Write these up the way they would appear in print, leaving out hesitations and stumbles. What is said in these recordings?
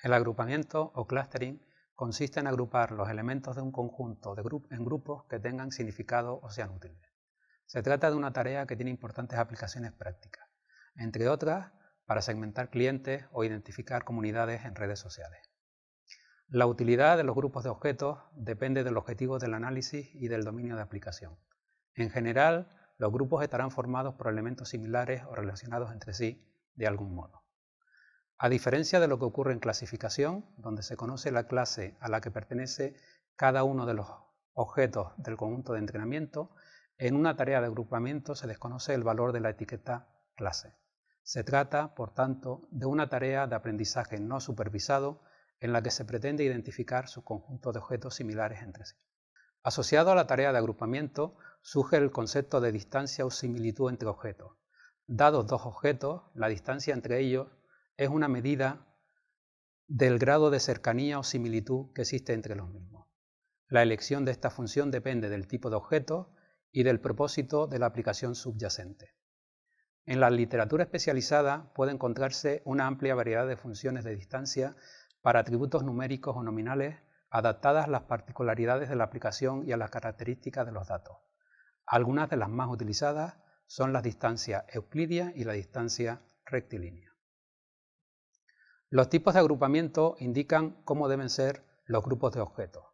El agrupamiento o clustering consiste en agrupar los elementos de un conjunto en grupos que tengan significado o sean útiles. Se trata de una tarea que tiene importantes aplicaciones prácticas, entre otras para segmentar clientes o identificar comunidades en redes sociales. La utilidad de los grupos de objetos depende del objetivo del análisis y del dominio de aplicación. En general, los grupos estarán formados por elementos similares o relacionados entre sí de algún modo. A diferencia de lo que ocurre en clasificación, donde se conoce la clase a la que pertenece cada uno de los objetos del conjunto de entrenamiento, en una tarea de agrupamiento se desconoce el valor de la etiqueta clase. Se trata, por tanto, de una tarea de aprendizaje no supervisado en la que se pretende identificar su conjunto de objetos similares entre sí. Asociado a la tarea de agrupamiento surge el concepto de distancia o similitud entre objetos. Dados dos objetos, la distancia entre ellos es una medida del grado de cercanía o similitud que existe entre los mismos. La elección de esta función depende del tipo de objeto y del propósito de la aplicación subyacente. En la literatura especializada puede encontrarse una amplia variedad de funciones de distancia para atributos numéricos o nominales adaptadas a las particularidades de la aplicación y a las características de los datos. Algunas de las más utilizadas son las distancias euclidias y la distancia rectilínea. Los tipos de agrupamiento indican cómo deben ser los grupos de objetos.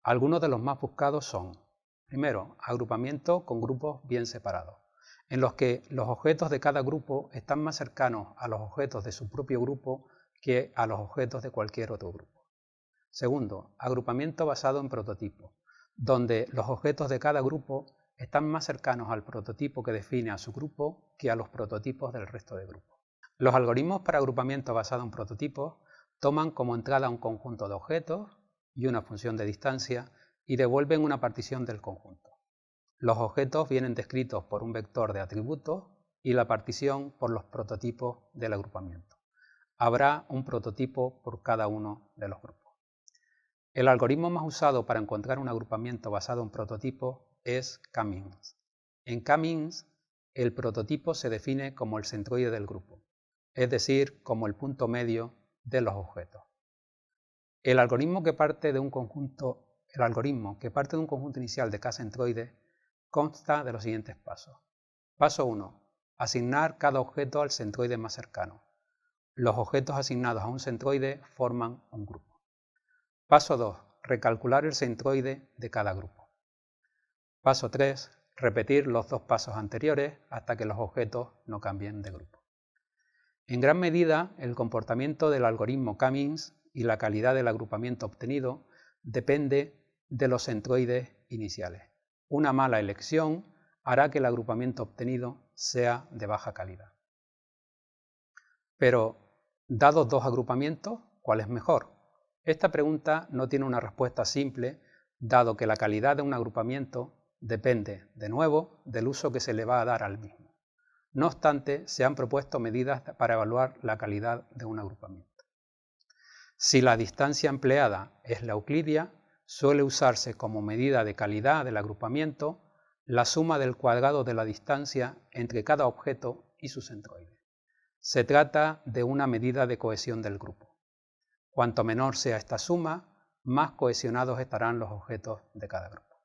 Algunos de los más buscados son: primero, agrupamiento con grupos bien separados, en los que los objetos de cada grupo están más cercanos a los objetos de su propio grupo que a los objetos de cualquier otro grupo. Segundo, agrupamiento basado en prototipos, donde los objetos de cada grupo están más cercanos al prototipo que define a su grupo que a los prototipos del resto de grupos. Los algoritmos para agrupamiento basado en prototipos toman como entrada un conjunto de objetos y una función de distancia y devuelven una partición del conjunto. Los objetos vienen descritos por un vector de atributos y la partición por los prototipos del agrupamiento. Habrá un prototipo por cada uno de los grupos. El algoritmo más usado para encontrar un agrupamiento basado en prototipos es K-means. En K-means, el prototipo se define como el centroide del grupo, es decir, como el punto medio de los objetos. El algoritmo que parte de un conjunto inicial de K-centroides consta de los siguientes pasos. Paso 1. Asignar cada objeto al centroide más cercano. Los objetos asignados a un centroide forman un grupo. Paso 2. Recalcular el centroide de cada grupo. Paso 3. Repetir los dos pasos anteriores hasta que los objetos no cambien de grupo. En gran medida, el comportamiento del algoritmo K-means y la calidad del agrupamiento obtenido depende de los centroides iniciales. Una mala elección hará que el agrupamiento obtenido sea de baja calidad. Pero, dados dos agrupamientos, ¿cuál es mejor? Esta pregunta no tiene una respuesta simple, dado que la calidad de un agrupamiento depende, de nuevo, del uso que se le va a dar al mismo. No obstante, se han propuesto medidas para evaluar la calidad de un agrupamiento. Si la distancia empleada es la euclidia, suele usarse como medida de calidad del agrupamiento la suma del cuadrado de la distancia entre cada objeto y su centroide. Se trata de una medida de cohesión del grupo. Cuanto menor sea esta suma, más cohesionados estarán los objetos de cada grupo.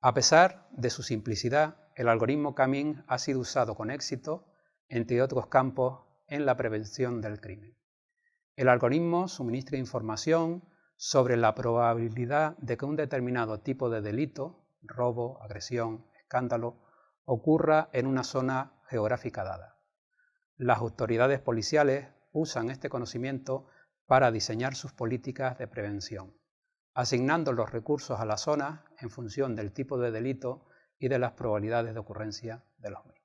A pesar de su simplicidad, el algoritmo K-means ha sido usado con éxito, entre otros campos, en la prevención del crimen. El algoritmo suministra información sobre la probabilidad de que un determinado tipo de delito, robo, agresión, escándalo, ocurra en una zona geográfica dada. Las autoridades policiales usan este conocimiento para diseñar sus políticas de prevención, asignando los recursos a la zona en función del tipo de delito y de las probabilidades de ocurrencia de los mismos.